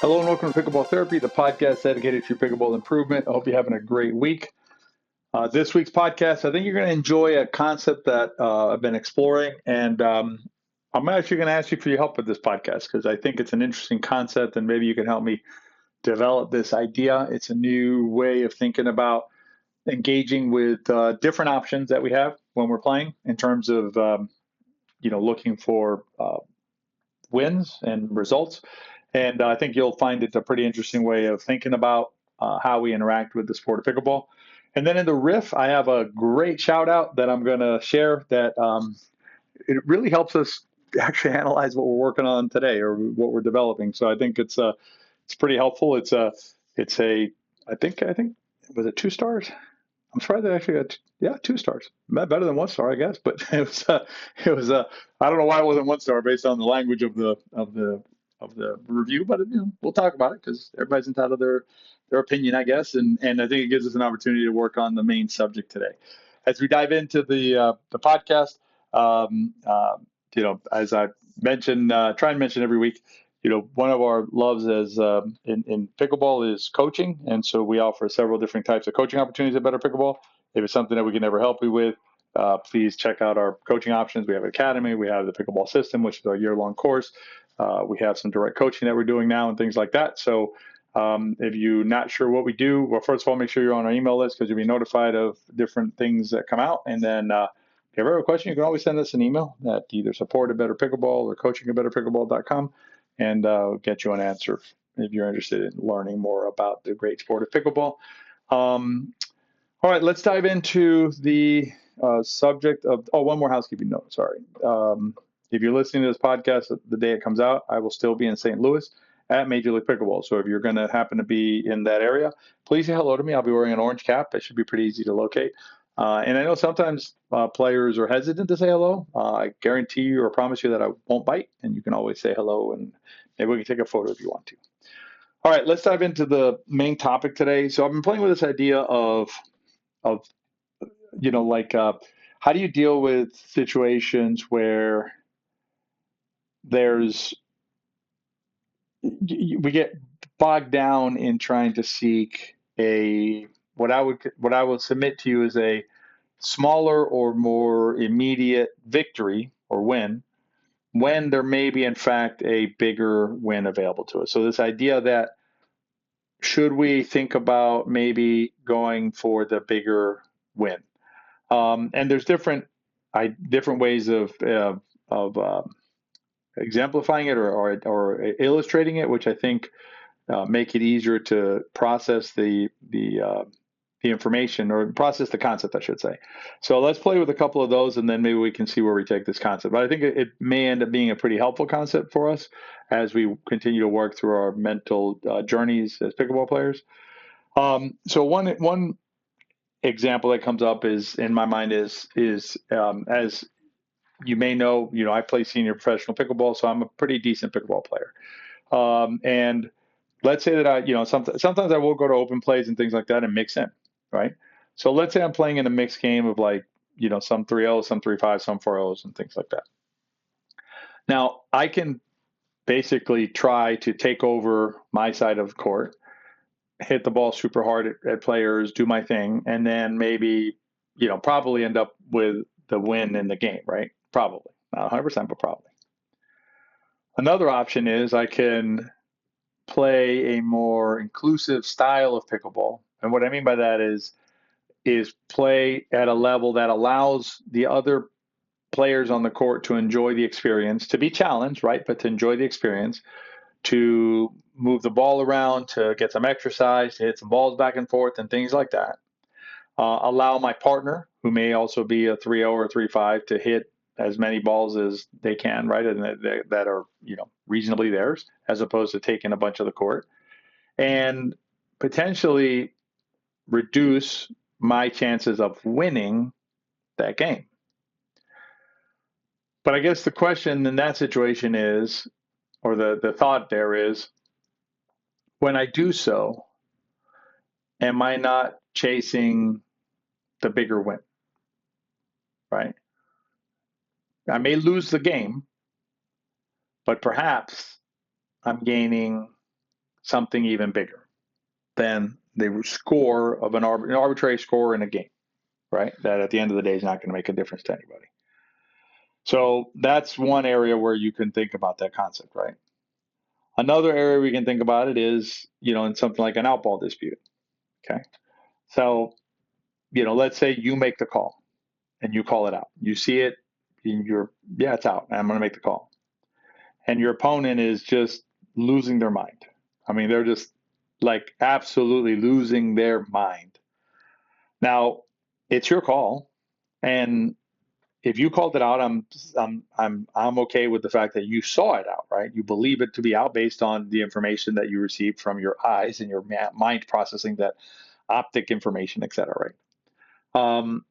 Hello and welcome to Pickleball Therapy, the podcast dedicated to pickleball improvement. I hope you're having a great week. This week's podcast, I think you're going to enjoy a concept that I've been exploring, and I'm actually going to ask you for your help with this podcast because I think it's an interesting concept, and maybe you can help me develop this idea. It's a new way of thinking about engaging with different options that we have when we're playing in terms of looking for wins and results. And I think you'll find it a pretty interesting way of thinking about how we interact with the sport of pickleball. And then in the riff, I have a great shout out that I'm going to share that it really helps us actually analyze what we're working on today or what we're developing. So I think it's pretty helpful. It's a I think was it 2 stars? I'm surprised they actually got 2 stars. Better than 1 star, I guess. But it was I don't know why it wasn't 1 star based on the language of the review, but we'll talk about it because everybody's entitled to their opinion, I guess, and I think it gives us an opportunity to work on the main subject today. As we dive into the podcast, as I mentioned, try and mention every week, one of our loves is in pickleball is coaching, and so we offer several different types of coaching opportunities at Better Pickleball. If it's something that we can ever help you with, please check out our coaching options. We have an academy, we have the pickleball system, which is our year-long course. We have some direct coaching that we're doing now and things like that. So if you're not sure what we do, well, first of all, make sure you're on our email list because you'll be notified of different things that come out. And then if you ever have a question, you can always send us an email at either support@betterpickleball or coaching@betterpickleball.com, and get you an answer if you're interested in learning more about the great sport of pickleball. All right, let's dive into the subject of, one more housekeeping note, sorry. If you're listening to this podcast the day it comes out, I will still be in St. Louis at Major League Pickleball. So if you're going to happen to be in that area, please say hello to me. I'll be wearing an orange cap. That should be pretty easy to locate. And I know sometimes players are hesitant to say hello. I guarantee you or promise you that I won't bite, and you can always say hello, and maybe we can take a photo if you want to. All right, let's dive into the main topic today. So I've been playing with this idea of how do you deal with situations where we get bogged down in trying to seek what I would submit to you as a smaller or more immediate victory or win when there may be in fact a bigger win available to us. So this idea that should we think about maybe going for the bigger win? And there's different ways of exemplifying it or illustrating it, which I think make it easier to process the information or process the concept, I should say. So let's play with a couple of those, and then maybe we can see where we take this concept. But I think it may end up being a pretty helpful concept for us as we continue to work through our mental journeys as pickleball players. So one example that comes up is in my mind is as you may know, I play senior professional pickleball, so I'm a pretty decent pickleball player. And let's say that I, sometimes I will go to open plays and things like that and mix in, right? So let's say I'm playing in a mixed game of some 3-0s, some 3-5, some 4-0s, and things like that. Now I can basically try to take over my side of the court, hit the ball super hard at players, do my thing, and then maybe, probably end up with the win in the game, right? Probably. Not 100%, but probably. Another option is I can play a more inclusive style of pickleball. And what I mean by that is play at a level that allows the other players on the court to enjoy the experience, to be challenged, right? But to enjoy the experience, to move the ball around, to get some exercise, to hit some balls back and forth and things like that. Allow my partner, who may also be a 3-0 or 3-5, to hit as many balls as they can, right? And that are, reasonably theirs, as opposed to taking a bunch of the court, and potentially reduce my chances of winning that game. But I guess the question in that situation is, or the thought there is, when I do so, am I not chasing the bigger win, right? I may lose the game, but perhaps I'm gaining something even bigger than the score of an arbitrary score in a game, right? That at the end of the day is not going to make a difference to anybody. So that's one area where you can think about that concept, right? Another area we can think about it is, in something like an outball dispute. Okay. So, let's say you make the call and you call it out. You see it, and yeah, it's out. I'm going to make the call. And your opponent is just losing their mind. I mean, they're just like absolutely losing their mind. Now, it's your call, and if you called it out, I'm okay with the fact that you saw it out, right? You believe it to be out based on the information that you received from your eyes and your mind processing that optic information, et cetera, right?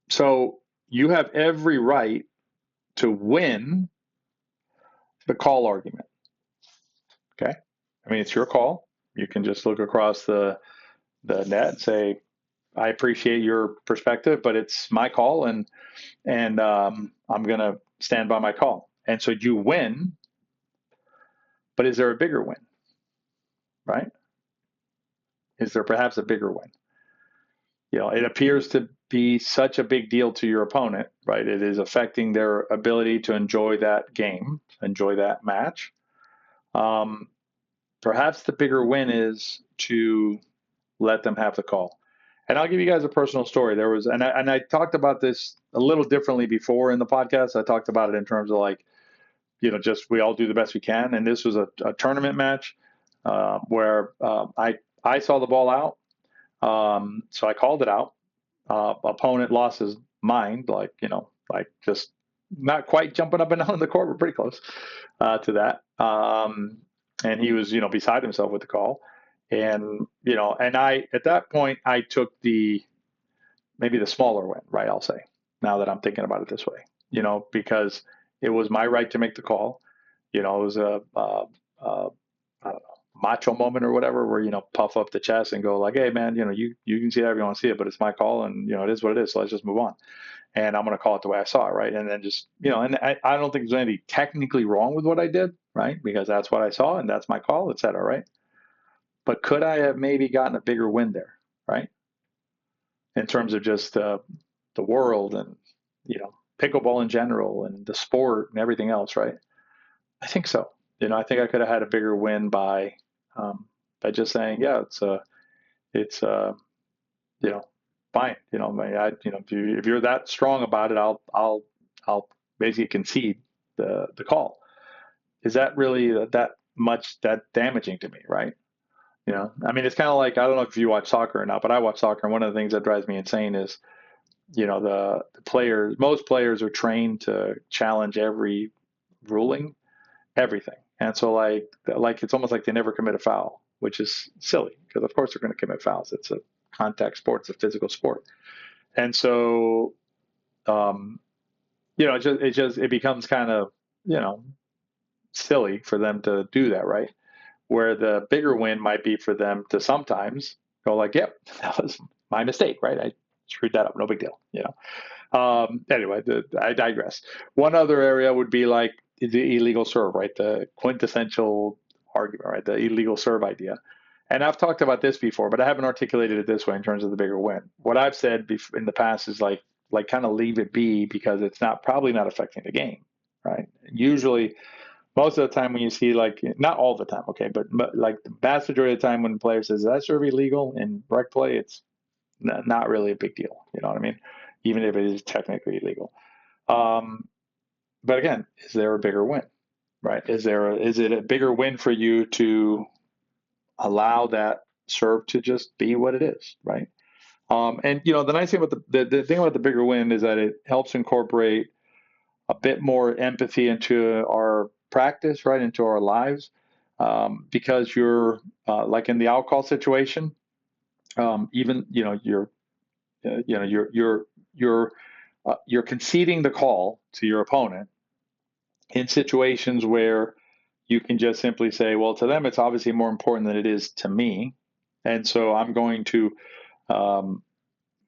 So you have every right to win the call argument. Okay, I mean, it's your call. You can just look across the net and say, I appreciate your perspective, but it's my call, and I'm going to stand by my call. And so you win, but is there a bigger win, right? Is there perhaps a bigger win? It appears to be such a big deal to your opponent, right? It is affecting their ability to enjoy that game, enjoy that match. Perhaps the bigger win is to let them have the call. And I'll give you guys a personal story. There was, and I talked about this a little differently before in the podcast. I talked about it in terms of like, just we all do the best we can. And this was a tournament match where I saw the ball out, so I called it out. Opponent lost his mind, like just not quite jumping up and down the court. We're pretty close to that. And he was beside himself with the call. And and I at that point I took maybe the smaller win, right? I'll say, now that I'm thinking about it this way, because it was my right to make the call. It was a I don't know, macho moment or whatever, where puff up the chest and go like, hey man, you can see it, everyone see it, but it's my call, and it is what it is. So let's just move on. And I'm going to call it the way I saw it, right? And then just and I don't think there's anything technically wrong with what I did, right? Because that's what I saw and that's my call, et cetera, right? But could I have maybe gotten a bigger win there, right? In terms of just the world and pickleball in general and the sport and everything else, right? I think so. I think I could have had a bigger win by just saying, yeah, it's fine. If you're that strong about it, I'll basically concede the call. Is that really that damaging to me, right? I mean, it's kind of like, I don't know if you watch soccer or not, but I watch soccer, and one of the things that drives me insane is, the players. Most players are trained to challenge every ruling, everything, and so like it's almost like they never commit a foul, which is silly because of course they're going to commit fouls. It's a contact sport, it's a physical sport, and so it becomes kind of silly for them to do that, right? Where the bigger win might be for them to sometimes go like, yep, that was my mistake, right? I screwed that up. No big deal, Anyway, I digress. One other area would be like the illegal serve, right? The quintessential argument, right? The illegal serve idea. And I've talked about this before, but I haven't articulated it this way in terms of the bigger win. What I've said in the past is like kind of leave it be because it's probably not affecting the game, right? Usually, most of the time when you see not all the time, okay, but like the vast majority of the time when the player says, is that serve illegal in rec play, it's not really a big deal. You know what I mean? Even if it is technically illegal. But again, is there a bigger win, right? Is it a bigger win for you to allow that serve to just be what it is, right? And the nice thing about the thing about the bigger win is that it helps incorporate a bit more empathy into our practice, right, into our lives, because you're like in the alcohol situation, even you're conceding the call to your opponent in situations where you can just simply say, well, to them it's obviously more important than it is to me, and so I'm going to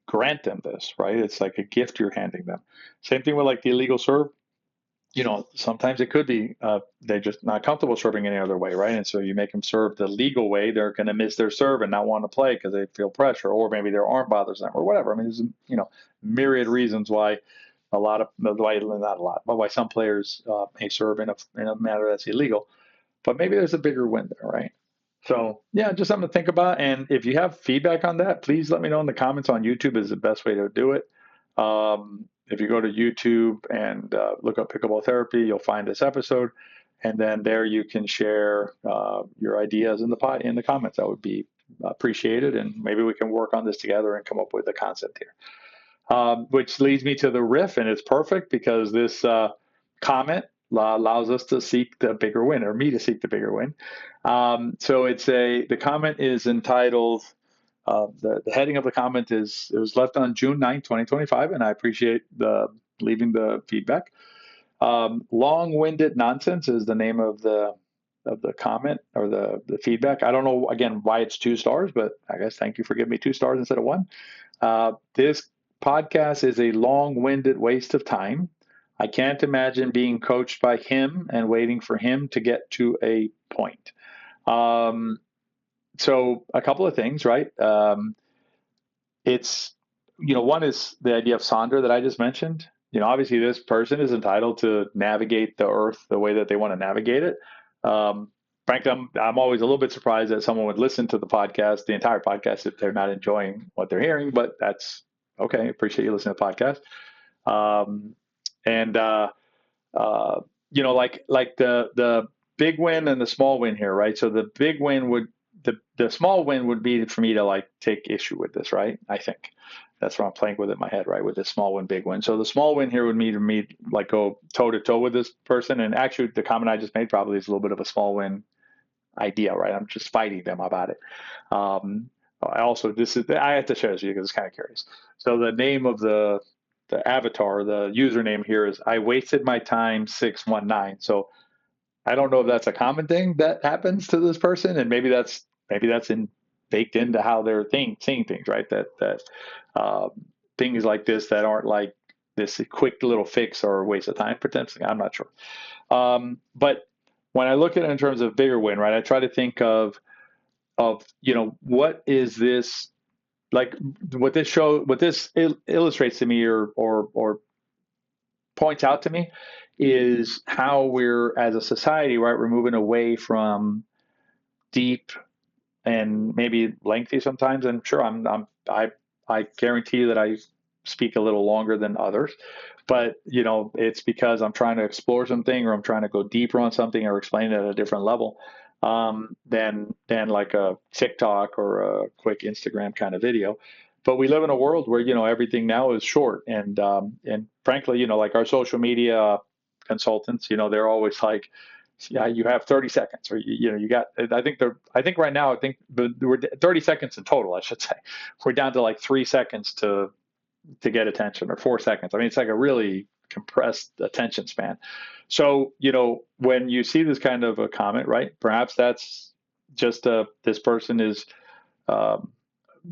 grant them this, right? It's like a gift you're handing them. Same thing with like the illegal serve. sometimes it could be they're just not comfortable serving any other way, right? And so you make them serve the legal way, they're going to miss their serve and not want to play because they feel pressure, or maybe their arm bothers them, or whatever. I mean, there's myriad reasons why not a lot, but why some players may serve in a manner that's illegal. But maybe there's a bigger win there, right? So yeah, just something to think about. And if you have feedback on that, please let me know in the comments on YouTube. Is the best way to do it. If you go to YouTube and look up Pickleball Therapy, you'll find this episode, and then there you can share your ideas in the comments. That would be appreciated, and maybe we can work on this together and come up with a concept here. Which leads me to the riff, and it's perfect because this comment allows us to seek the bigger win, or me to seek the bigger win. So the comment is entitled, the heading of the comment is, it was left on June 9th, 2025, and I appreciate leaving the feedback. Long-winded nonsense is the name of the comment, or the feedback. I don't know, again, why it's 2 stars, but I guess thank you for giving me 2 stars instead of 1. This podcast is a long-winded waste of time. I can't imagine being coached by him and waiting for him to get to a point. So a couple of things, right? It's, one is the idea of Sonder that I just mentioned. Obviously this person is entitled to navigate the earth the way that they want to navigate it. Frankly, I'm always a little bit surprised that someone would listen to the entire podcast, if they're not enjoying what they're hearing, but that's okay. Appreciate you listening to the podcast. And like the big win and the small win here, right? So the big win the small win would be for me to like take issue with this, right? I think that's what I'm playing with in my head, right? With this small win, big win. So the small win here would mean to me like go toe to toe with this person. And actually, the comment I just made probably is a little bit of a small win idea, right? I'm just fighting them about it. I have to share this with you because it's kind of curious. So the name of the avatar, the username here is I wasted my time 619. So I don't know if that's a common thing that happens to this person, and maybe that's baked into how they're seeing things, right? That things like this that aren't like this quick little fix or a waste of time potentially. I'm not sure. But when I look at it in terms of bigger win, right, I try to think of what is this like? What this illustrates to me or points out to me is how we're, as a society, right, we're moving away from deep and maybe lengthy sometimes. And sure, I guarantee you that I speak a little longer than others, but it's because I'm trying to explore something, or I'm trying to go deeper on something, or explain it at a different level than like a TikTok or a quick Instagram kind of video. But we live in a world where everything now is short, and frankly, like our social media consultants, they're always like, yeah, you have 30 seconds, or you got. I think right now, we're 30 seconds in total, I should say. We're down to like 3 seconds to get attention, or 4 seconds. I mean, it's like a really compressed attention span. So, when you see this kind of a comment, right, perhaps that's just this person is,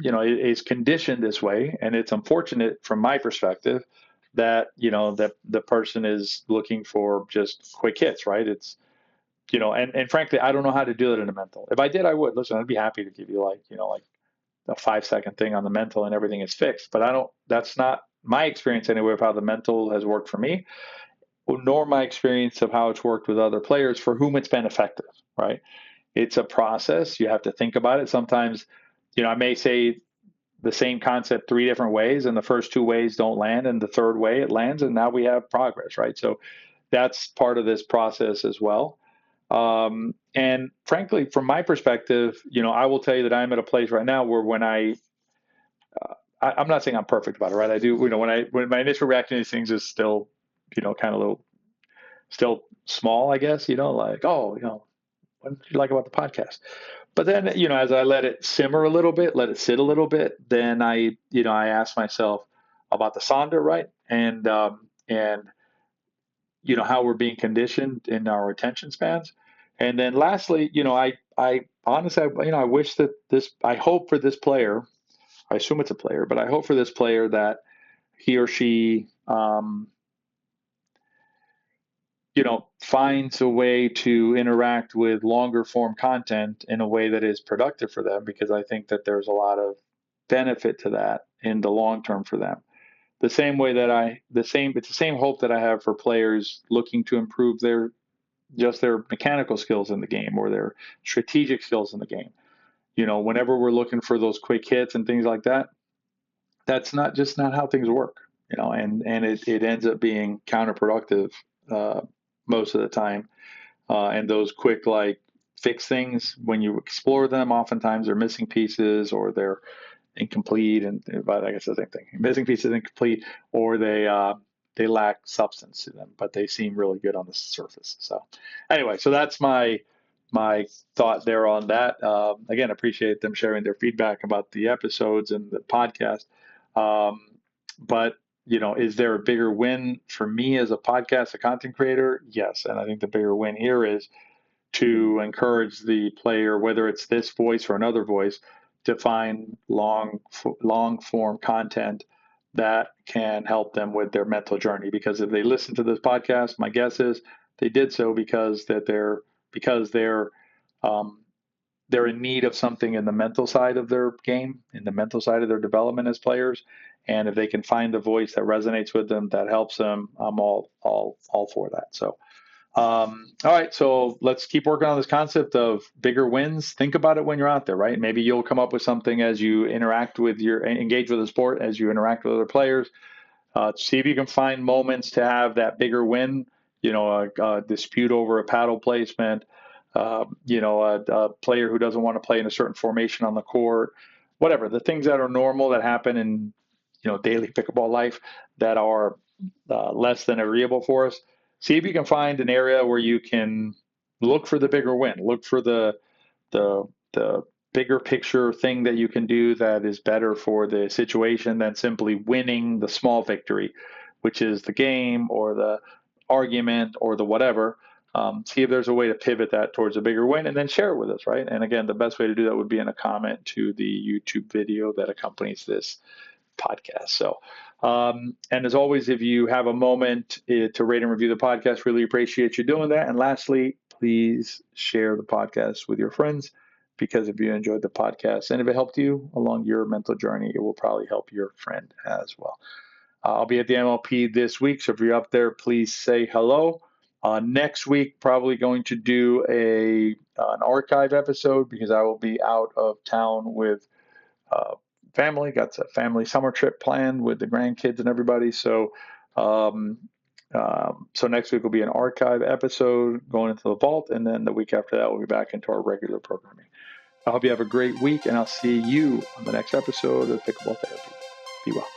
is conditioned this way. And it's unfortunate from my perspective that, that the person is looking for just quick hits, right? It's, and frankly, I don't know how to do it in a mental. If I did, I would. Listen, I'd be happy to give you like a 5-second thing on the mental and everything is fixed. But that's not my experience anyway of how the mental has worked for me, nor my experience of how it's worked with other players for whom it's been effective, right? It's a process. You have to think about it. Sometimes, I may say the same concept 3 different ways, and the first 2 ways don't land, and the third way it lands, and now we have progress, right? So that's part of this process as well. And frankly, from my perspective, I will tell you that I'm at a place right now where when I'm not saying I'm perfect about it, right? I do, when my initial reaction to these things is still, kind of little, still small, I guess, like, oh, what did you like about the podcast? But then, as I let it simmer a little bit, let it sit a little bit, then I ask myself about the Sonder, right? And how we're being conditioned in our attention spans. And then lastly, I honestly, I wish that I hope for this player, I assume it's a player, but I hope for this player that he or she finds a way to interact with longer form content in a way that is productive for them, because I think that there's a lot of benefit to that in the long term for them. The same way that it's the same hope that I have for players looking to improve their mechanical skills in the game or their strategic skills in the game. Whenever we're looking for those quick hits and things like that, that's not how things work. And it ends up being counterproductive most of the time. And those quick fix things, when you explore them, oftentimes they're missing pieces or they're incomplete, but I guess the same thing. Missing pieces, incomplete, or they lack substance to them, but they seem really good on the surface. So anyway, so that's my thought there on that. Again, appreciate them sharing their feedback about the episodes and the podcast. But is there a bigger win for me as a content creator? Yes, and I think the bigger win here is to encourage the player, whether it's this voice or another voice, to find long form content that can help them with their mental journey. Because if they listen to this podcast, my guess is they did so because they're in need of something in the mental side of their game, in the mental side of their development as players. And if they can find the voice that resonates with them, that helps them, I'm all for that. So all right, so let's keep working on this concept of bigger wins. Think about it when you're out there, right? Maybe you'll come up with something as you engage with the sport, as you interact with other players. See if you can find moments to have that bigger win. A dispute over a paddle placement. A player who doesn't want to play in a certain formation on the court. Whatever, the things that are normal that happen in daily pickleball life that are less than agreeable for us. See if you can find an area where you can look for the bigger win, look for the bigger picture thing that you can do that is better for the situation than simply winning the small victory, which is the game or the argument or the whatever. See if there's a way to pivot that towards a bigger win and then share it with us, right? And again, the best way to do that would be in a comment to the YouTube video that accompanies this podcast. So, and as always, if you have a moment to rate and review the podcast, really appreciate you doing that. And lastly, please share the podcast with your friends, because if you enjoyed the podcast and if it helped you along your mental journey, it will probably help your friend as well. I'll be at the MLP this week, so if you're up there, please say hello. Next week, probably going to do an archive episode, because I will be out of town with family. Got a family summer trip planned with the grandkids and everybody. So, so next week will be an archive episode going into the vault, and then the week after that we'll be back into our regular programming. I hope you have a great week, and I'll see you on the next episode of Pickleball Therapy. Be well.